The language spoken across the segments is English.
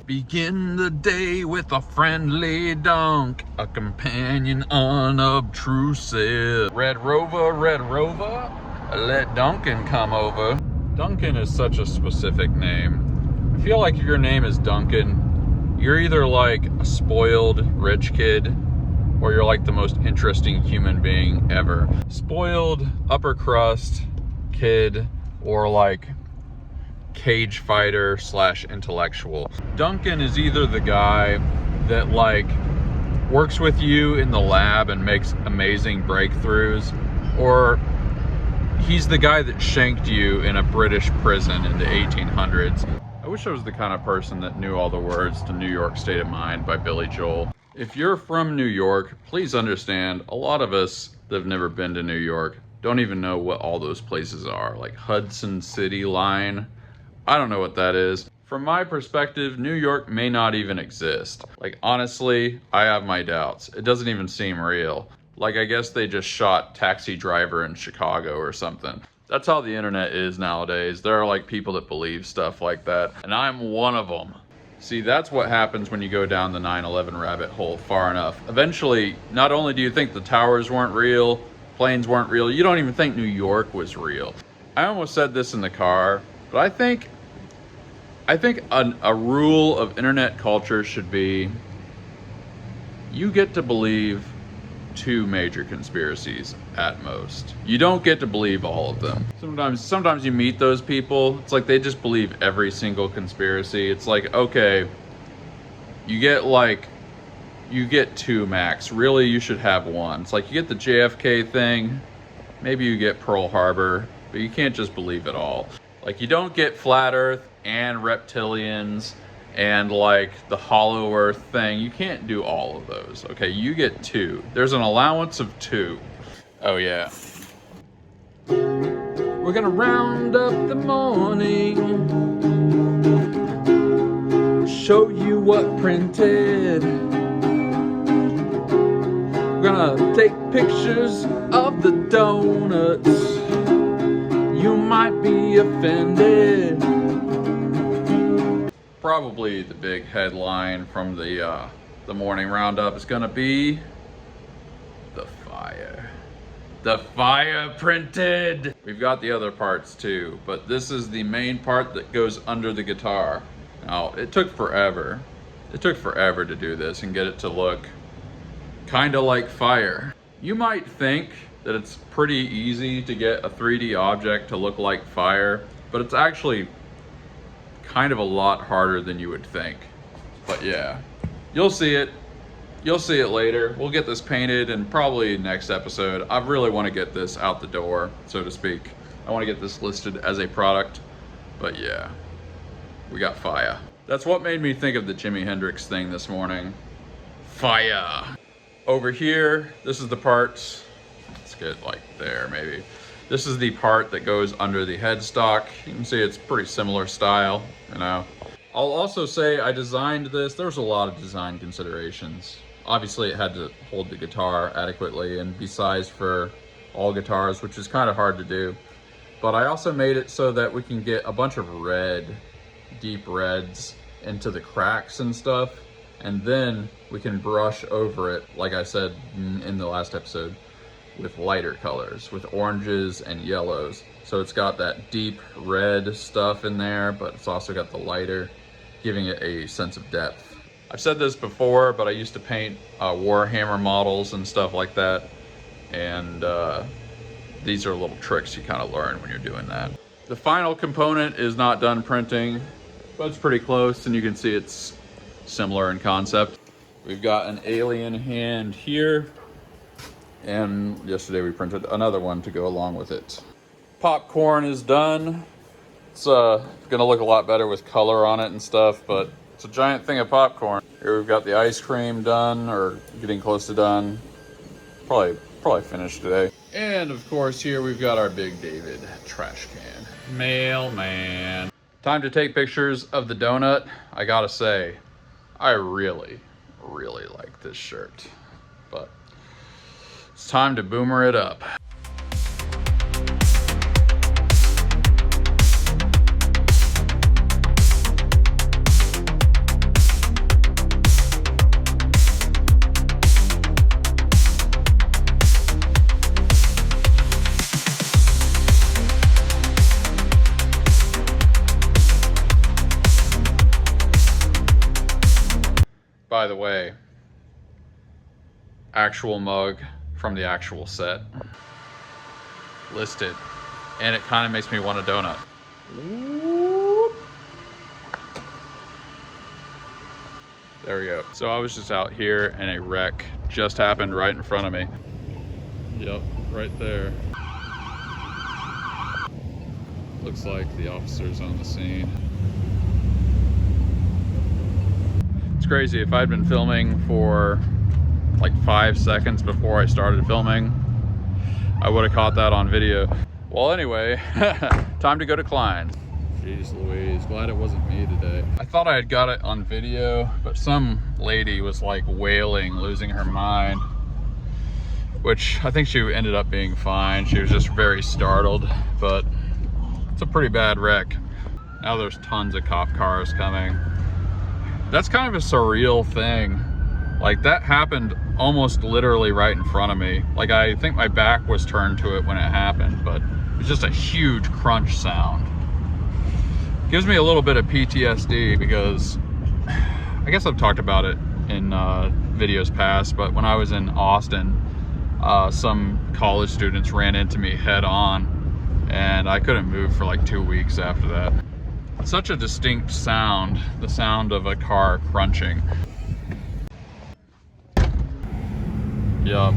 Begin the day with a friendly dunk, a companion unobtrusive. Red Rover, let Duncan come over. Duncan is such a specific name. I feel like if your name is Duncan, you're either like a spoiled rich kid, or you're like the most interesting human being ever. Spoiled, upper crust kid, or like cage fighter / intellectual. Duncan is either the guy that like works with you in the lab and makes amazing breakthroughs, or he's the guy that shanked you in a British prison in the 1800s. I wish I was the kind of person that knew all the words to New York State of Mind by Billy Joel. If you're from New York, please understand, a lot of us that have never been to New York don't even know what all those places are, like Hudson City Line. I don't know what that is. From my perspective, New York may not even exist. Like, honestly, I have my doubts. It doesn't even seem real. Like, I guess they just shot Taxi Driver in Chicago or something. That's how the internet is nowadays. There are like people that believe stuff like that, and I'm one of them. See, that's what happens when you go down the 9/11 rabbit hole far enough. Eventually, not only do you think the towers weren't real, planes weren't real, you don't even think New York was real. I almost said this in the car, but I think a rule of internet culture should be, you get to believe 2 major conspiracies at most. You don't get to believe all of them. Sometimes you meet those people, it's like they just believe every single conspiracy. It's like, okay, you get 2 max. Really, you should have 1. It's like you get the JFK thing, maybe you get Pearl Harbor, but you can't just believe it all. Like, you don't get flat earth and reptilians and like the hollow earth thing. You can't do all of those. Okay, you get 2. There's an allowance of 2. Oh yeah. We're gonna round up the morning, show you what printed. We're gonna take pictures of the donuts. You might be offended. Probably the big headline from the morning roundup is gonna be the fire. The fire printed. We've got the other parts too, but this is the main part that goes under the guitar. Now, it took forever. It took forever to do this and get it to look kind of like fire. You might think that it's pretty easy to get a 3D object to look like fire, but it's actually kind of a lot harder than you would think. But yeah, you'll see it. You'll see it later. We'll get this painted and probably next episode. I really want to get this out the door, so to speak. I want to get this listed as a product. But yeah, we got fire. That's what made me think of the Jimi Hendrix thing this morning. Fire. Over here, this is the part. Let's get like there maybe. This is the part that goes under the headstock. You can see it's pretty similar style, you know. I'll also say I designed this. There was a lot of design considerations. Obviously, it had to hold the guitar adequately and be sized for all guitars, which is kind of hard to do. But I also made it so that we can get a bunch of red, deep reds into the cracks and stuff. And then we can brush over it, like I said in the last episode, with lighter colors, with oranges and yellows. So it's got that deep red stuff in there, but it's also got the lighter, giving it a sense of depth. I've said this before, but I used to paint Warhammer models and stuff like that. And these are little tricks you kind of learn when you're doing that. The final component is not done printing, but it's pretty close, and you can see it's similar in concept. We've got an alien hand here, and yesterday we printed another one to go along with it. Popcorn is done. It's gonna look a lot better with color on it and stuff, but it's a giant thing of popcorn. Here we've got the ice cream done, or getting close to done. Probably finished today. And of course here we've got our Big David trash can. Mailman. Time to take pictures of the donut. I gotta say, I really like this shirt, but it's time to boomer it up. By the way, actual mug from the actual set. Listed. And it kind of makes me want a donut. There we go. So I was just out here and a wreck just happened right in front of me. Yep, right there. Looks like the officer's on the scene. It's crazy. If I'd been filming for like 5 seconds before I started filming, I would have caught that on video. Well, anyway, time to go to Klein's. Jeez Louise, glad it wasn't me today. I thought I had got it on video, but some lady was like wailing, losing her mind, which I think she ended up being fine. She was just very startled, but it's a pretty bad wreck. Now there's tons of cop cars coming. That's kind of a surreal thing. Like, that happened almost literally right in front of me. Like, I think my back was turned to it when it happened, but it was just a huge crunch sound. Gives me a little bit of PTSD because I guess I've talked about it in videos past, but when I was in Austin, some college students ran into me head on and I couldn't move for like 2 weeks after that. Such a distinct sound, the sound of a car crunching. Yup.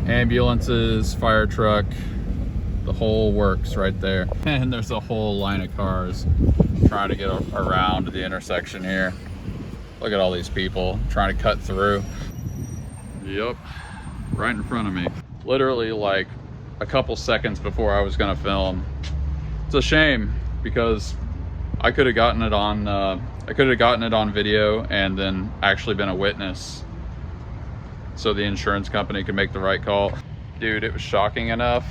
Ambulances, fire truck, the whole works right there. And there's a whole line of cars trying to get around the intersection here. Look at all these people trying to cut through. Yup, right in front of me. Literally like a couple seconds before I was gonna film. It's a shame because I could have gotten it on video and then actually been a witness so the insurance company could make the right call. Dude, it was shocking enough.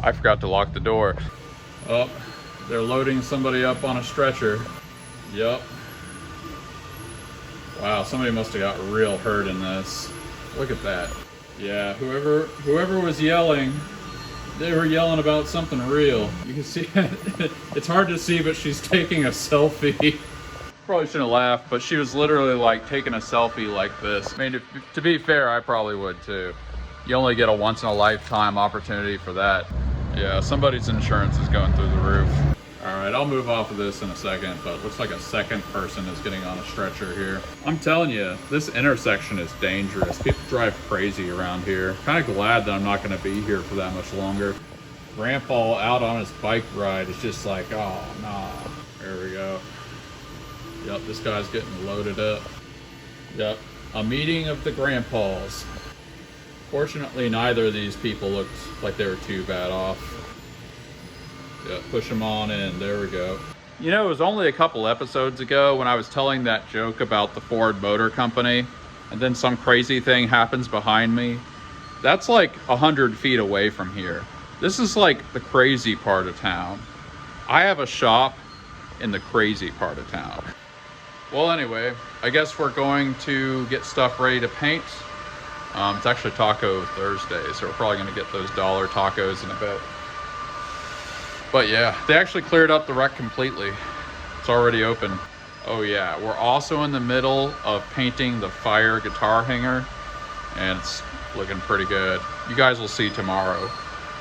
I forgot to lock the door. Oh, they're loading somebody up on a stretcher. Yup. Wow, somebody must have got real hurt in this. Look at that. Yeah, whoever was yelling, they were yelling about something real. You can see it. It's hard to see, but she's taking a selfie. Probably shouldn't laugh, but she was literally like taking a selfie like this. I mean, to be fair, I probably would too. You only get a once in a lifetime opportunity for that. Yeah, somebody's insurance is going through the roof. All right, I'll move off of this in a second, but it looks like a second person is getting on a stretcher here. I'm telling you, this intersection is dangerous. People drive crazy around here. Kind of glad that I'm not gonna be here for that much longer. Grandpa out on his bike ride is just like, oh, nah. There we go. Yep, this guy's getting loaded up. Yep, a meeting of the grandpas. Fortunately, neither of these people looked like they were too bad off. Yeah, push them on in, there we go. You know, it was only a couple episodes ago when I was telling that joke about the Ford Motor Company, and then some crazy thing happens behind me. That's like 100 feet away from here. This is like the crazy part of town. I have a shop in the crazy part of town. Well, anyway, I guess we're going to get stuff ready to paint. It's actually Taco Thursday, so we're probably gonna get those dollar tacos in a bit. But yeah, they actually cleared up the wreck completely. It's already open. Oh yeah, we're also in the middle of painting the fire guitar hanger, and it's looking pretty good. You guys will see tomorrow.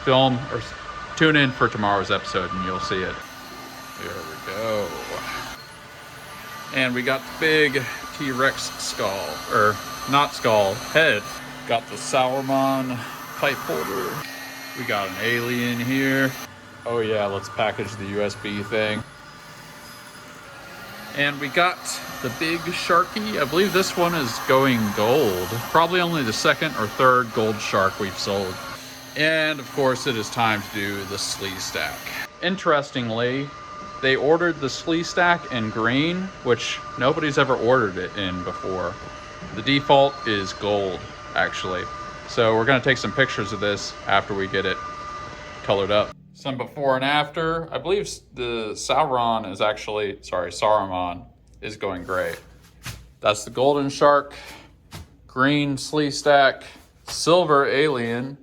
Tune in for tomorrow's episode and you'll see it. There we go. And we got the big T-Rex skull, or not skull, head. Got the Sauerman pipe holder. We got an alien here. Oh yeah, let's package the USB thing. And we got the big Sharky. I believe this one is going gold. Probably only the second or third gold shark we've sold. And of course it is time to do the slee stack. Interestingly, they ordered the slee stack in green, which nobody's ever ordered it in before. The default is gold, actually. So we're gonna take some pictures of this after we get it colored up. Some before and after. I believe the Sauron is going gray. That's the golden shark, green slee stack, silver alien,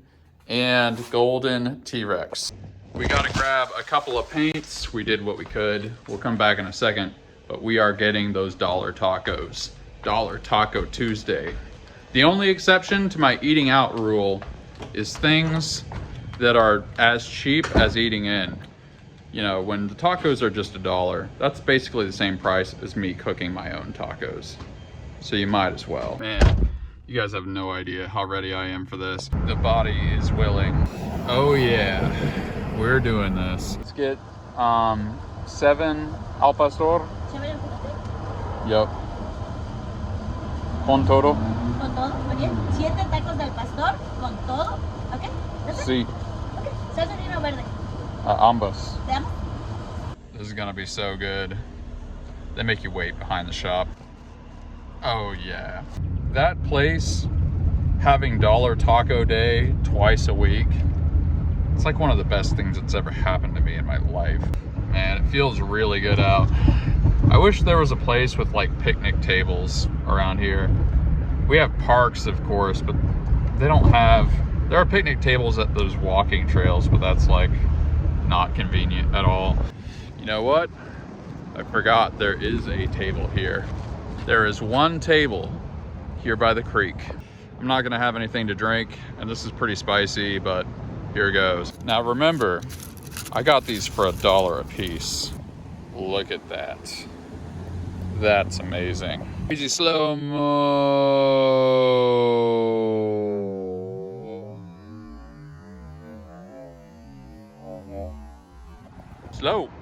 and golden T-Rex. We gotta grab a couple of paints. We did what we could. We'll come back in a second. but we are getting those dollar tacos. Dollar Taco Tuesday. The only exception to my eating out rule is things that are as cheap as eating in. You know, when the tacos are just $1, that's basically the same price as me cooking my own tacos. So you might as well. Man, you guys have no idea how ready I am for this. The body is willing. Oh yeah, we're doing this. Let's get 7 al pastor. Yep. Con todo. Con todo, muy bien. 7 tacos del pastor con todo, ¿ok? Sí. Ok, salsa vino verde. Ambos. ¿Te amo? This is gonna be so good. They make you wait behind the shop. Oh yeah. That place having Dollar Taco Day twice a week, it's like one of the best things that's ever happened to me in my life. Man, it feels really good out. I wish there was a place with like picnic tables around here. We have parks, of course, but they don't have, there are picnic tables at those walking trails, but that's like not convenient at all. You know what? I forgot there is a table here. There is one table here by the creek. I'm not gonna have anything to drink, and this is pretty spicy, but here goes. Now remember, I got these for $1 a piece. Look at that. That's amazing. Easy slow-mo.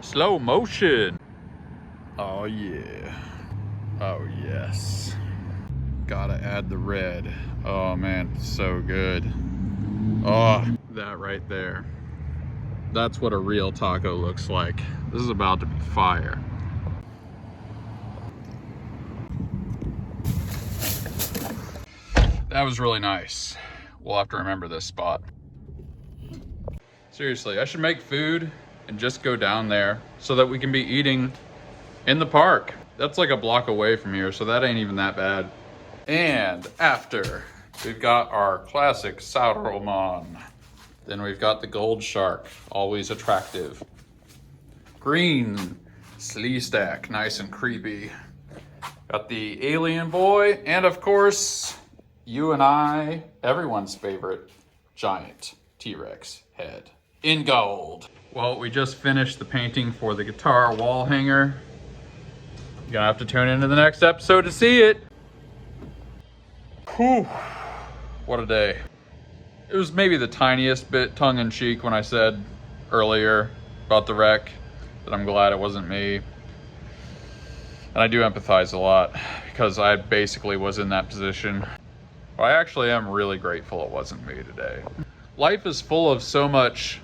Slow motion. Oh yeah. Oh yes. Gotta add the red. Oh man, so good. Oh, that right there. That's what a real taco looks like. This is about to be fire. That was really nice. We'll have to remember this spot. Seriously, I should make food and just go down there so that we can be eating in the park. That's like a block away from here, so that ain't even that bad. And after, we've got our classic Sauermann. Then we've got the gold shark, always attractive. Green slee stack, nice and creepy. Got the alien boy, and of course, you and I, everyone's favorite, giant T-Rex head in gold. Well, we just finished the painting for the guitar wall hanger. You're gonna have to tune into the next episode to see it. Whew, what a day. It was maybe the tiniest bit tongue-in-cheek when I said earlier about the wreck that I'm glad it wasn't me. And I do empathize a lot because I basically was in that position. But I actually am really grateful it wasn't me today. Life is full of so much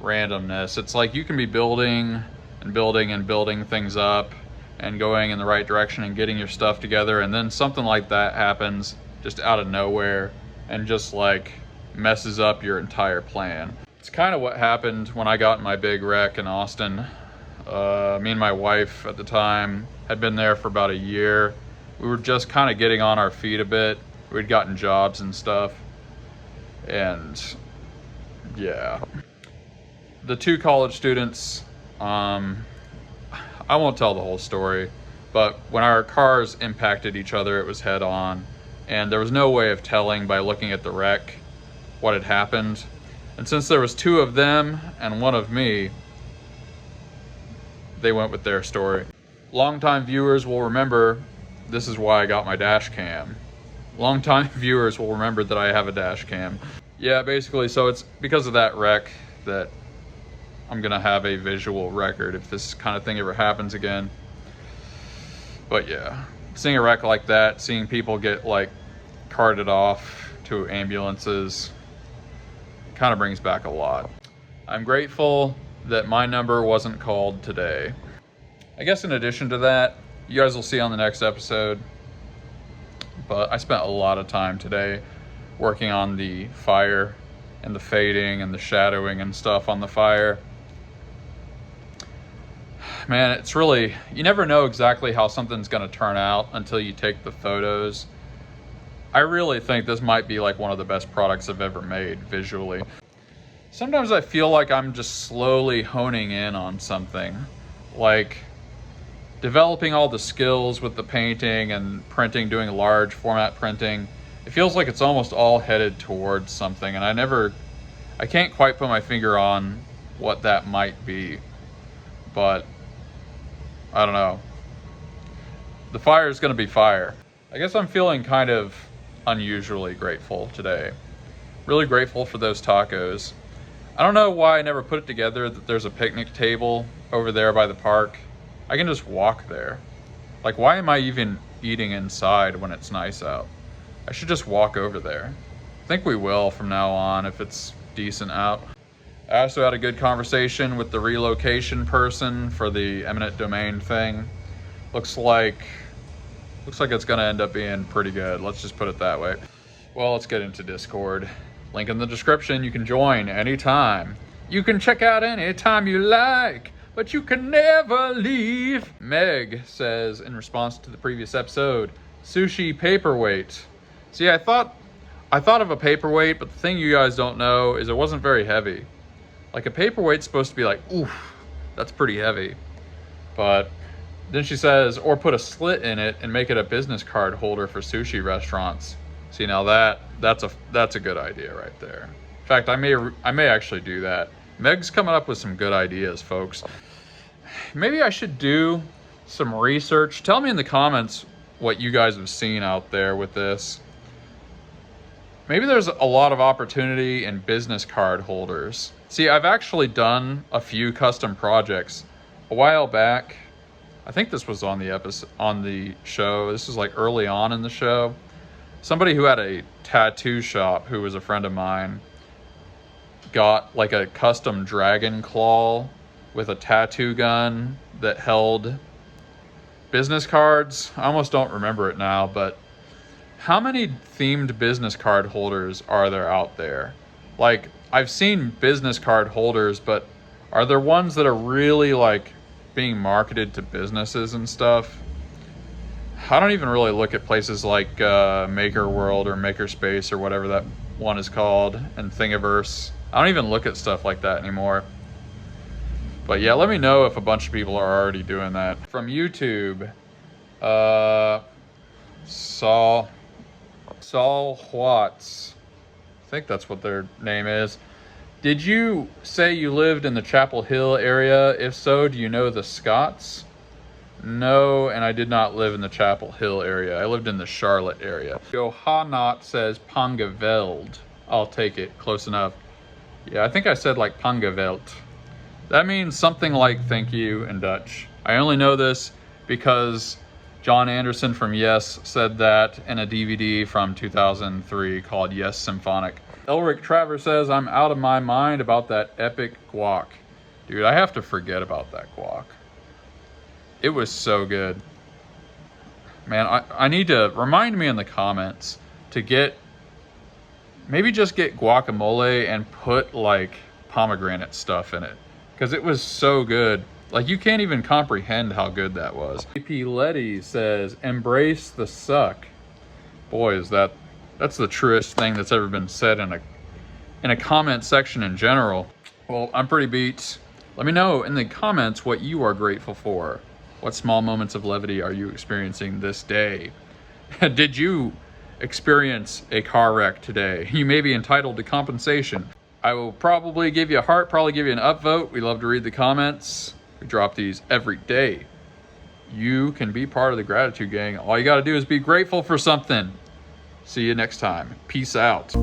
randomness. It's like you can be building and building and building things up and going in the right direction and getting your stuff together, and then something like that happens just out of nowhere and just like messes up your entire plan. It's kind of what happened when I got in my big wreck in Austin. Me and my wife at the time had been there for about a year. We were just kind of getting on our feet a bit. We'd gotten jobs and stuff. And yeah. The 2 college students, I won't tell the whole story, but when our cars impacted each other, it was head on. And there was no way of telling by looking at the wreck what had happened. And since there was 2 of them and 1 of me, they went with their story. Longtime viewers will remember this is why I got my dash cam. Longtime viewers will remember that I have a dash cam. Yeah, basically, so it's because of that wreck that I'm gonna have a visual record if this kind of thing ever happens again. But yeah, seeing a wreck like that, seeing people get like carted off to ambulances, kind of brings back a lot. I'm grateful that my number wasn't called today. I guess in addition to that, you guys will see on the next episode, but I spent a lot of time today working on the fire and the fading and the shadowing and stuff on the fire. Man, it's really, you never know exactly how something's gonna turn out until you take the photos. I really think this might be like one of the best products I've ever made visually. Sometimes I feel like I'm just slowly honing in on something. Like developing all the skills with the painting and printing, doing large format printing, it feels like it's almost all headed towards something, and I can't quite put my finger on what that might be, but I don't know. The fire is going to be fire. I guess I'm feeling kind of unusually grateful today. Really grateful for those tacos. I don't know why I never put it together that there's a picnic table over there by the park. I can just walk there. Like, why am I even eating inside when it's nice out? I should just walk over there. I think we will from now on if it's decent out. I also had a good conversation with the relocation person for the eminent domain thing. Looks like it's gonna end up being pretty good. Let's just put it that way. Well, let's get into Discord. Link in the description. You can join anytime. You can check out anytime you like, but you can never leave. Meg says, in response to the previous episode, sushi paperweight. See, I thought of a paperweight, but the thing you guys don't know is it wasn't very heavy. Like, a paperweight's supposed to be like, oof, that's pretty heavy. But then she says, or put a slit in it and make it a business card holder for sushi restaurants. See, now that's a good idea right there. In fact, I may actually do that. Meg's coming up with some good ideas, folks. Maybe I should do some research. Tell me in the comments what you guys have seen out there with this. Maybe there's a lot of opportunity in business card holders. See, I've actually done a few custom projects a while back. I think this was on the show. This was like early on in the show. Somebody who had a tattoo shop, who was a friend of mine, got like a custom dragon claw with a tattoo gun that held business cards. I almost don't remember it now, but how many themed business card holders are there out there? Like, I've seen business card holders, but are there ones that are really like being marketed to businesses and stuff? I don't even really look at places like Maker World or Makerspace or whatever that one is called, and Thingiverse. I don't even look at stuff like that anymore. But yeah, let me know if a bunch of people are already doing that. From YouTube, Saul Watts, I think that's what their name is. Did you say you lived in the Chapel Hill area? If so, do you know the Scotts? No, and I did not live in the Chapel Hill area. I lived in the Charlotte area. Johanot says Pangeveld. I'll take it, close enough. Yeah, I think I said like Pangeveld. That means something like thank you in Dutch. I only know this because John Anderson from Yes said that in a DVD from 2003 called Yes Symphonic. Elric Travers says, I'm out of my mind about that epic guac. Dude, I have to forget about that guac. It was so good. Man, I need to remind me in the comments to maybe just get guacamole and put like pomegranate stuff in it, because it was so good. Like, you can't even comprehend how good that was. AP Letty says, embrace the suck. Boy, that's the truest thing that's ever been said in a comment section in general. Well, I'm pretty beat. Let me know in the comments what you are grateful for. What small moments of levity are you experiencing this day? Did you experience a car wreck today? You may be entitled to compensation. I will probably give you a heart, probably give you an upvote. We love to read the comments. We drop these every day. You can be part of the gratitude gang. All you got to do is be grateful for something. See you next time. Peace out.